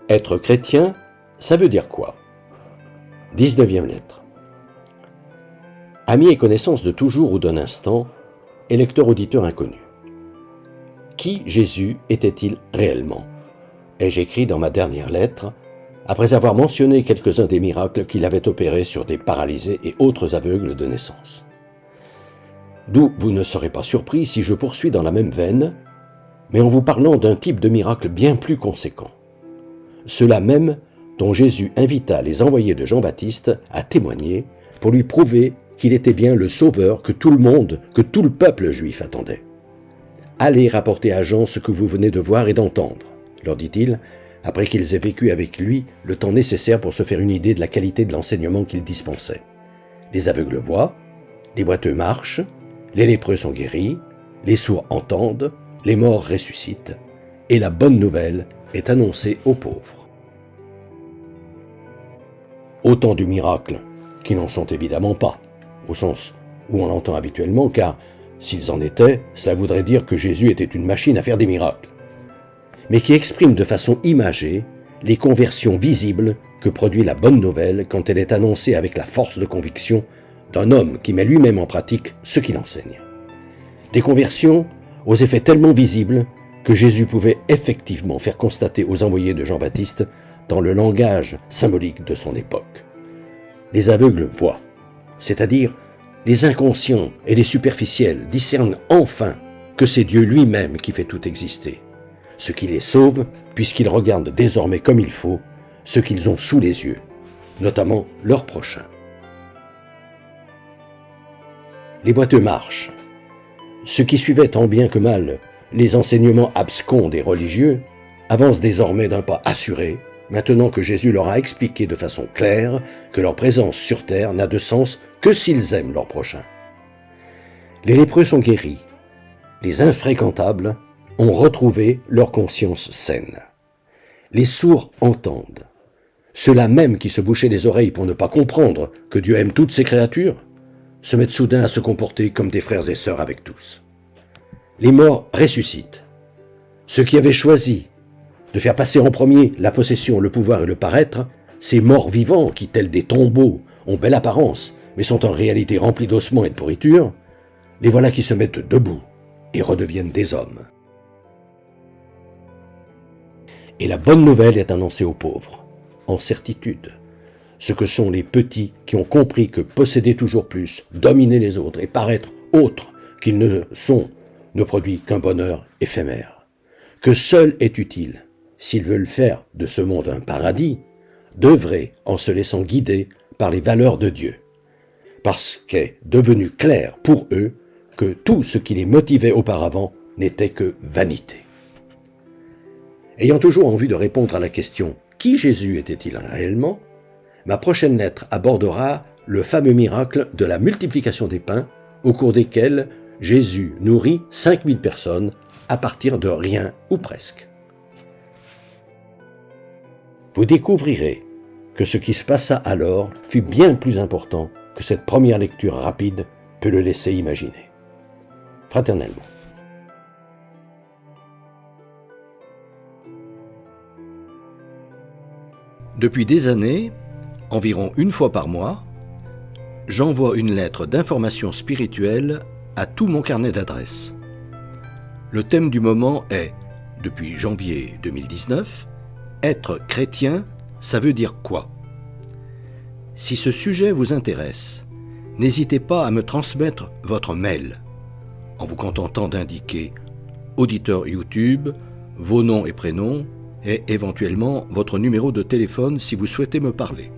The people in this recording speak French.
Être chrétien, ça veut dire quoi? 19e lettre. Amis et connaissances de toujours ou d'un instant, et lecteur-auditeur inconnu. Qui Jésus était-il réellement? Ai-je écrit dans ma dernière lettre, après avoir mentionné quelques-uns des miracles qu'il avait opérés sur des paralysés et autres aveugles de naissance. D'où vous ne serez pas surpris si je poursuis dans la même veine, mais en vous parlant d'un type de miracle bien plus conséquent. Ceux-là même dont Jésus invita les envoyés de Jean-Baptiste à témoigner pour lui prouver qu'il était bien le sauveur que tout le monde, que tout le peuple juif attendait. « Allez rapporter à Jean ce que vous venez de voir et d'entendre », leur dit-il, après qu'ils aient vécu avec lui le temps nécessaire pour se faire une idée de la qualité de l'enseignement qu'il dispensait. Les aveugles voient, les boiteux marchent, les lépreux sont guéris, les sourds entendent, les morts ressuscitent, et la bonne nouvelle est annoncée aux pauvres. Autant de miracles qui n'en sont évidemment pas, au sens où on l'entend habituellement, car s'ils en étaient, cela voudrait dire que Jésus était une machine à faire des miracles, mais qui expriment de façon imagée les conversions visibles que produit la bonne nouvelle quand elle est annoncée avec la force de conviction d'un homme qui met lui-même en pratique ce qu'il enseigne. Des conversions aux effets tellement visibles que Jésus pouvait effectivement faire constater aux envoyés de Jean-Baptiste dans le langage symbolique de son époque. Les aveugles voient, c'est-à-dire les inconscients et les superficiels discernent enfin que c'est Dieu lui-même qui fait tout exister, ce qui les sauve puisqu'ils regardent désormais comme il faut ce qu'ils ont sous les yeux, notamment leur prochain. Les boiteux marchent. Ceux qui suivaient tant bien que mal les enseignements abscons des religieux avancent désormais d'un pas assuré, maintenant que Jésus leur a expliqué de façon claire que leur présence sur terre n'a de sens que s'ils aiment leur prochain. Les lépreux sont guéris. Les infréquentables ont retrouvé leur conscience saine. Les sourds entendent. Ceux-là même qui se bouchaient les oreilles pour ne pas comprendre que Dieu aime toutes ses créatures se mettent soudain à se comporter comme des frères et sœurs avec tous. Les morts ressuscitent. Ceux qui avaient choisi de faire passer en premier la possession, le pouvoir et le paraître, ces morts vivants qui, tels des tombeaux, ont belle apparence, mais sont en réalité remplis d'ossements et de pourriture, les voilà qui se mettent debout et redeviennent des hommes. Et la bonne nouvelle est annoncée aux pauvres, en certitude, ce que sont les petits qui ont compris que posséder toujours plus, dominer les autres et paraître autres qu'ils ne sont, ne produit qu'un bonheur éphémère, que seul est utile, s'ils veulent faire de ce monde un paradis, d'œuvrer en se laissant guider par les valeurs de Dieu, parce qu'est devenu clair pour eux que tout ce qui les motivait auparavant n'était que vanité. Ayant toujours en vue de répondre à la question « Qui Jésus était-il réellement ?», ma prochaine lettre abordera le fameux miracle de la multiplication des pains, au cours desquels Jésus nourrit 5000 personnes à partir de rien ou presque. Vous découvrirez que ce qui se passa alors fut bien plus important que cette première lecture rapide peut le laisser imaginer. Fraternellement. Depuis des années, environ une fois par mois, j'envoie une lettre d'information spirituelle à tout mon carnet d'adresses. Le thème du moment est, depuis janvier 2019, « Être chrétien, ça veut dire quoi ?» Si ce sujet vous intéresse, n'hésitez pas à me transmettre votre mail, en vous contentant d'indiquer auditeur YouTube, vos noms et prénoms, et éventuellement votre numéro de téléphone si vous souhaitez me parler.